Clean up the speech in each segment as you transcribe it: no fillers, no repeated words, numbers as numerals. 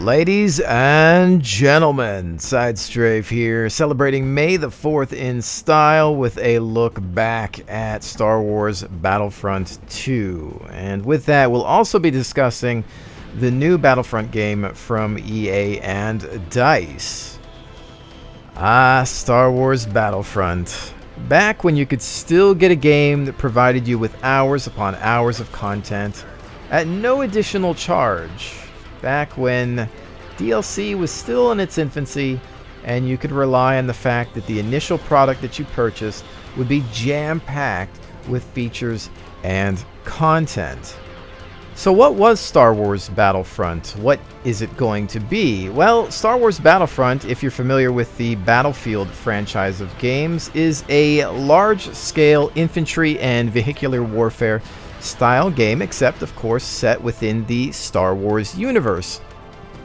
Ladies and gentlemen, Sidestrafe here, celebrating May the 4th in style with a look back at Star Wars Battlefront 2. And with that, we'll also be discussing the new Battlefront game from EA and DICE. Star Wars Battlefront. Back when you could still get a game that provided you with hours upon hours of content at no additional charge. Back when DLC was still in its infancy and you could rely on the fact that the initial product that you purchased would be jam-packed with features and content. So what was Star Wars Battlefront? What is it going to be? Well, Star Wars Battlefront, if you're familiar with the Battlefield franchise of games, is a large-scale infantry and vehicular warfare style game, except of course set within the Star Wars universe.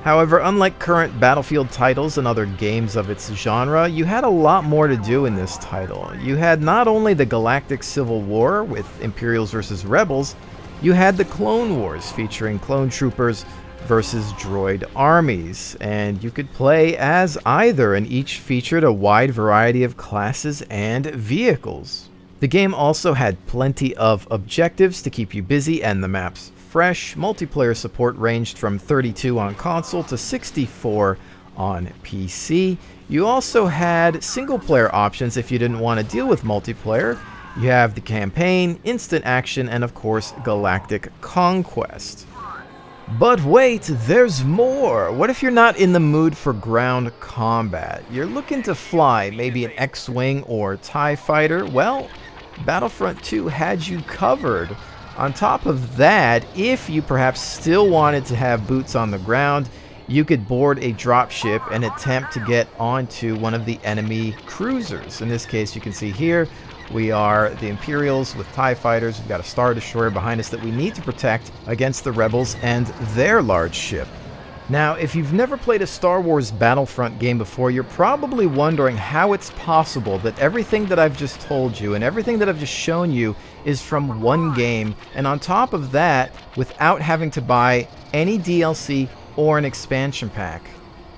However, unlike current Battlefield titles and other games of its genre, you had a lot more to do in this title. You had not only the Galactic Civil War with Imperials versus Rebels, you had the Clone Wars featuring clone troopers versus droid armies, and you could play as either, and each featured a wide variety of classes and vehicles. The game also had plenty of objectives to keep you busy and the maps fresh. Multiplayer support ranged from 32 on console to 64 on PC. You also had single-player options if you didn't want to deal with multiplayer. You have the campaign, instant action, and of course, Galactic Conquest. But wait, there's more! What if you're not in the mood for ground combat? You're looking to fly, maybe an X-Wing or TIE Fighter? Well, Battlefront 2 had you covered. On top of that, if you perhaps still wanted to have boots on the ground, you could board a dropship and attempt to get onto one of the enemy cruisers. In this case, you can see here, we are the Imperials with TIE Fighters. We've got a Star Destroyer behind us that we need to protect against the Rebels and their large ship. Now, if you've never played a Star Wars Battlefront game before, you're probably wondering how it's possible that everything that I've just told you and everything that I've just shown you is from one game, and on top of that, without having to buy any DLC or an expansion pack.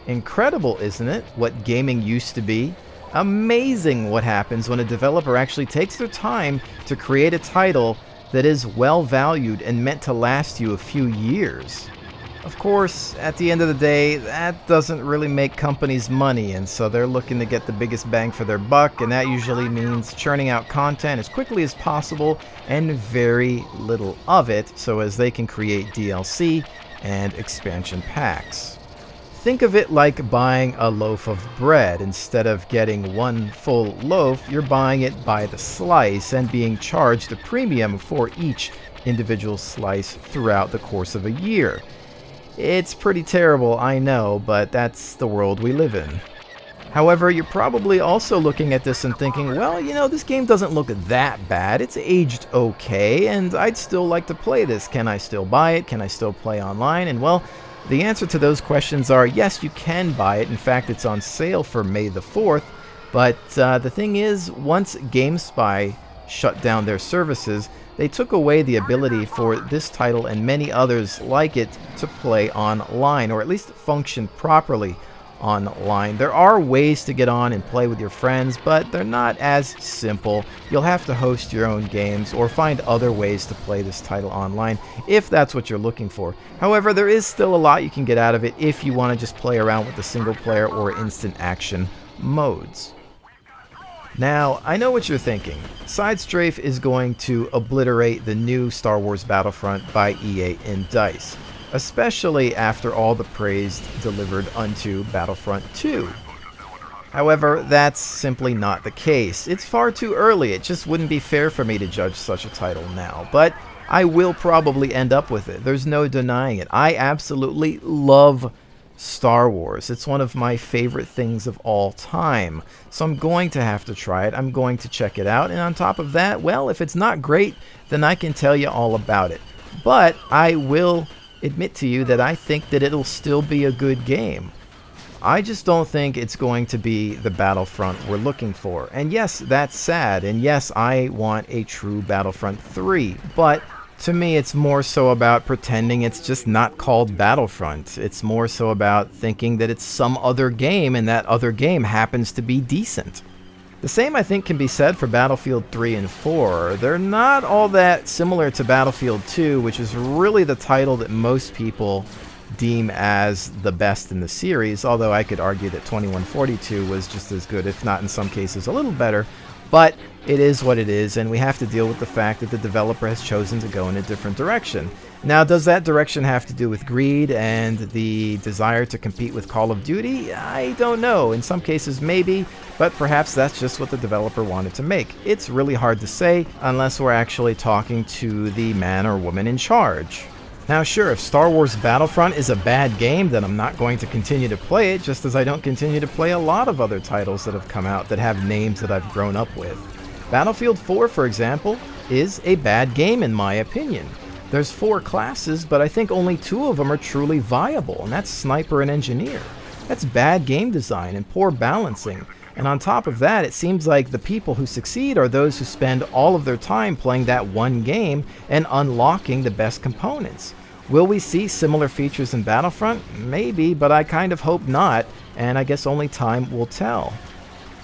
Incredible, isn't it, what gaming used to be? Amazing what happens when a developer actually takes their time to create a title that is well valued and meant to last you a few years. Of course, at the end of the day, that doesn't really make companies money, and so they're looking to get the biggest bang for their buck, and that usually means churning out content as quickly as possible and very little of it, so as they can create DLC and expansion packs. Think of it like buying a loaf of bread. Instead of getting one full loaf, you're buying it by the slice and being charged a premium for each individual slice throughout the course of a year. It's pretty terrible, I know, but that's the world we live in. However, you're probably also looking at this and thinking, well, you know, this game doesn't look that bad. It's aged okay, and I'd still like to play this. Can I still buy it? Can I still play online? And well, the answer to those questions are yes, you can buy it. In fact, it's on sale for May the 4th. But the thing is, once GameSpy shut down their services, they took away the ability for this title and many others like it to play online, or at least function properly online. There are ways to get on and play with your friends, but they're not as simple. You'll have to host your own games or find other ways to play this title online if that's what you're looking for. However, there is still a lot you can get out of it if you want to just play around with the single player or instant action modes. Now, I know what you're thinking. Sidestrafe is going to obliterate the new Star Wars Battlefront by EA and DICE, especially after all the praise delivered unto Battlefront 2. However, that's simply not the case. It's far too early. It just wouldn't be fair for me to judge such a title now, but I will probably end up with it. There's no denying it. I absolutely love Star Wars. It's one of my favorite things of all time. So I'm going to have to try it. I'm going to check it out. And on top of that, well, if it's not great, then I can tell you all about it. But I will admit to you that I think that it'll still be a good game. I just don't think it's going to be the Battlefront we're looking for. And yes, that's sad. And yes, I want a true Battlefront 3. But To me, it's more so about pretending it's just not called Battlefront. It's more so about thinking that it's some other game and that other game happens to be decent. The same, I think, can be said for Battlefield 3 and 4. They're not all that similar to Battlefield 2, which is really the title that most people deem as the best in the series, although I could argue that 2142 was just as good, if not in some cases a little better. But it is what it is, and we have to deal with the fact that the developer has chosen to go in a different direction. Now, does that direction have to do with greed and the desire to compete with Call of Duty? I don't know. In some cases, maybe, but perhaps that's just what the developer wanted to make. It's really hard to say unless we're actually talking to the man or woman in charge. Now, sure, if Star Wars Battlefront is a bad game, then I'm not going to continue to play it, just as I don't continue to play a lot of other titles that have come out that have names that I've grown up with. Battlefield 4, for example, is a bad game in my opinion. There's 4 classes, but I think only 2 of them are truly viable, and that's Sniper and Engineer. That's bad game design and poor balancing. And on top of that, it seems like the people who succeed are those who spend all of their time playing that one game and unlocking the best components. Will we see similar features in Battlefront? Maybe, but I kind of hope not, and I guess only time will tell.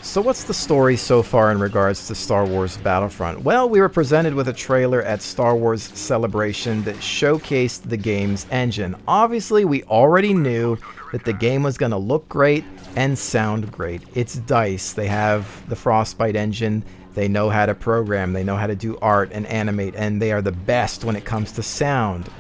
So what's the story so far in regards to Star Wars Battlefront? Well, we were presented with a trailer at Star Wars Celebration that showcased the game's engine. Obviously, we already knew that the game was going to look great and sound great. It's DICE. They have the Frostbite engine. They know how to program. They know how to do art and animate, and they are the best when it comes to sound.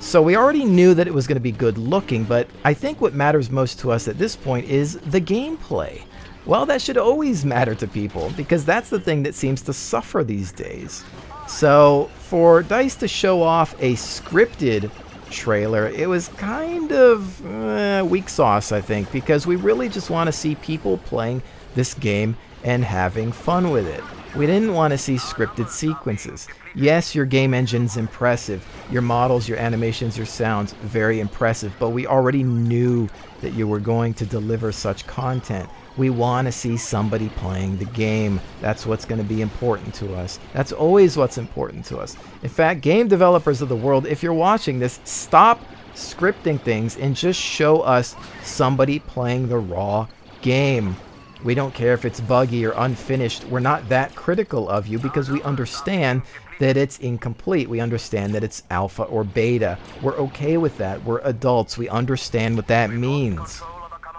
So we already knew that it was going to be good looking, but I think what matters most to us at this point is the gameplay. Well, that should always matter to people, because that's the thing that seems to suffer these days. So, for DICE to show off a scripted trailer, it was kind of weak sauce, I think, because we really just want to see people playing this game and having fun with it. We didn't want to see scripted sequences. Yes, your game engine's impressive. Your models, your animations, your sounds, very impressive, but we already knew that you were going to deliver such content. We want to see somebody playing the game. That's what's going to be important to us. That's always what's important to us. In fact, game developers of the world, if you're watching this, stop scripting things and just show us somebody playing the raw game. We don't care if it's buggy or unfinished. We're not that critical of you because we understand that it's incomplete. We understand that it's alpha or beta. We're okay with that. We're adults. We understand what that means.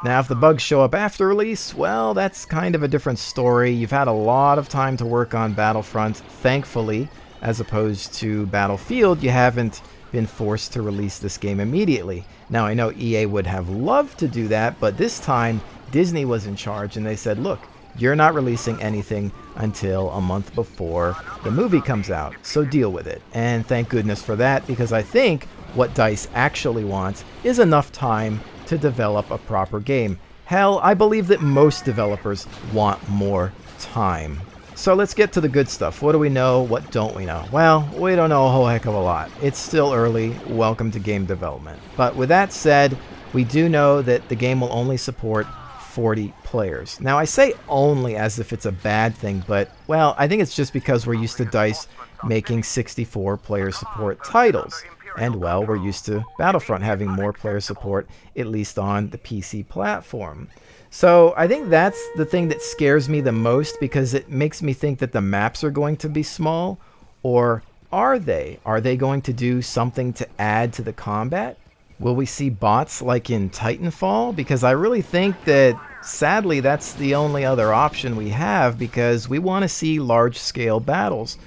Now, if the bugs show up after release, well, that's kind of a different story. You've had a lot of time to work on Battlefront, thankfully, as opposed to Battlefield. You haven't been forced to release this game immediately. Now, I know EA would have loved to do that, but this time, Disney was in charge, and they said, look, you're not releasing anything until a month before the movie comes out, so deal with it. And thank goodness for that, because I think what DICE actually wants is enough time to develop a proper game. Hell, I believe that most developers want more time. So let's get to the good stuff. What do we know? What don't we know? Well, we don't know a whole heck of a lot. It's still early. Welcome to game development. But with that said, we do know that the game will only support 40 players. Now, I say only as if it's a bad thing, but, well, I think it's just because we're used to DICE making 64 player support titles. And, well, we're used to Battlefront having more player support, at least on the PC platform. So I think that's the thing that scares me the most, because it makes me think that the maps are going to be small. Or are they? Are they going to do something to add to the combat? Will we see bots like in Titanfall? Because I really think that, sadly, that's the only other option we have, because we want to see large-scale battles.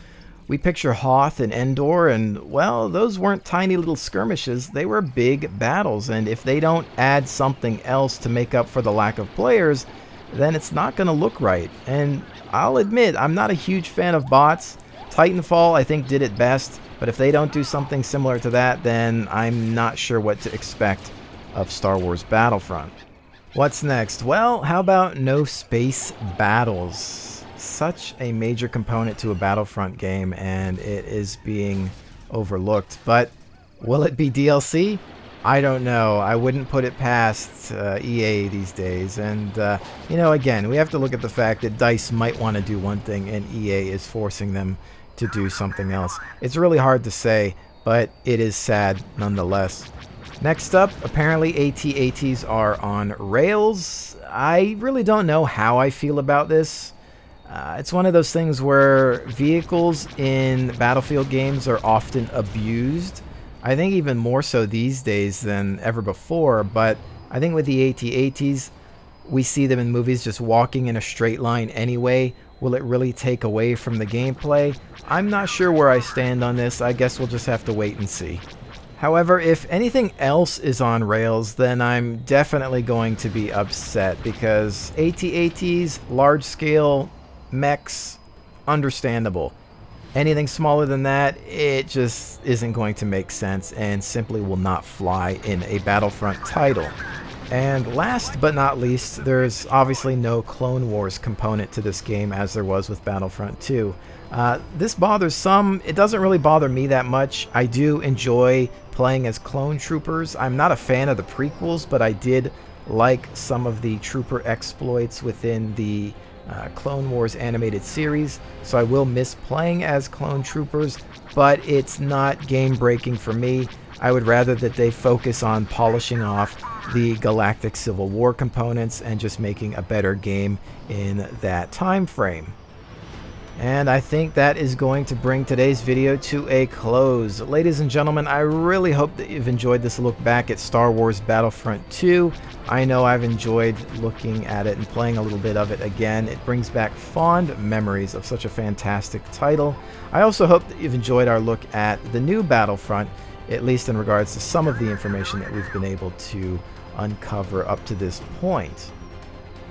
We picture Hoth and Endor, and, well, those weren't tiny little skirmishes. They were big battles, and if they don't add something else to make up for the lack of players, then it's not going to look right. And I'll admit, I'm not a huge fan of bots. Titanfall, I think, did it best, but if they don't do something similar to that, then I'm not sure what to expect of Star Wars Battlefront. What's next? Well, how about no space battles? Such a major component to a Battlefront game, and it is being overlooked. But will it be DLC? I don't know. I wouldn't put it past EA these days. And, you know, again, we have to look at the fact that DICE might want to do one thing, and EA is forcing them to do something else. It's really hard to say, but it is sad nonetheless. Next up, apparently AT-ATs are on rails. I really don't know how I feel about this. It's one of those things where vehicles in Battlefield games are often abused. I think even more so these days than ever before, but I think with the AT-ATs, we see them in movies just walking in a straight line anyway. Will it really take away from the gameplay? I'm not sure where I stand on this. I guess we'll just have to wait and see. However, if anything else is on rails, then I'm definitely going to be upset because AT-ATs, large-scale mechs, understandable. Anything smaller than that, it just isn't going to make sense and simply will not fly in a Battlefront title. And last but not least, there's obviously no Clone Wars component to this game as there was with Battlefront 2. This bothers some. It doesn't really bother me that much. I do enjoy playing as clone troopers. I'm not a fan of the prequels, but I did like some of the trooper exploits within the Clone Wars animated series, so I will miss playing as clone troopers, but it's not game-breaking for me. I would rather that they focus on polishing off the Galactic Civil War components and just making a better game in that time frame. And I think that is going to bring today's video to a close. Ladies and gentlemen, I really hope that you've enjoyed this look back at Star Wars Battlefront 2. I know I've enjoyed looking at it and playing a little bit of it again. It brings back fond memories of such a fantastic title. I also hope that you've enjoyed our look at the new Battlefront, at least in regards to some of the information that we've been able to uncover up to this point.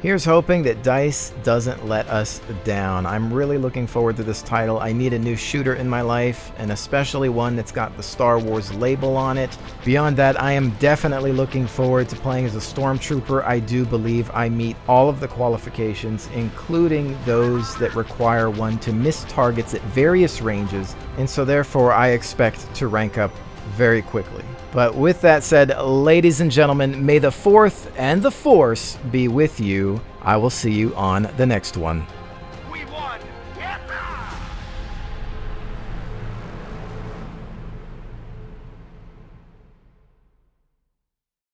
Here's hoping that DICE doesn't let us down. I'm really looking forward to this title. I need a new shooter in my life, and especially one that's got the Star Wars label on it. Beyond that, I am definitely looking forward to playing as a Stormtrooper. I do believe I meet all of the qualifications, including those that require one to miss targets at various ranges, and so therefore I expect to rank up very quickly. But with that said, ladies and gentlemen, may the 4th and the Force be with you. I will see you on the next one.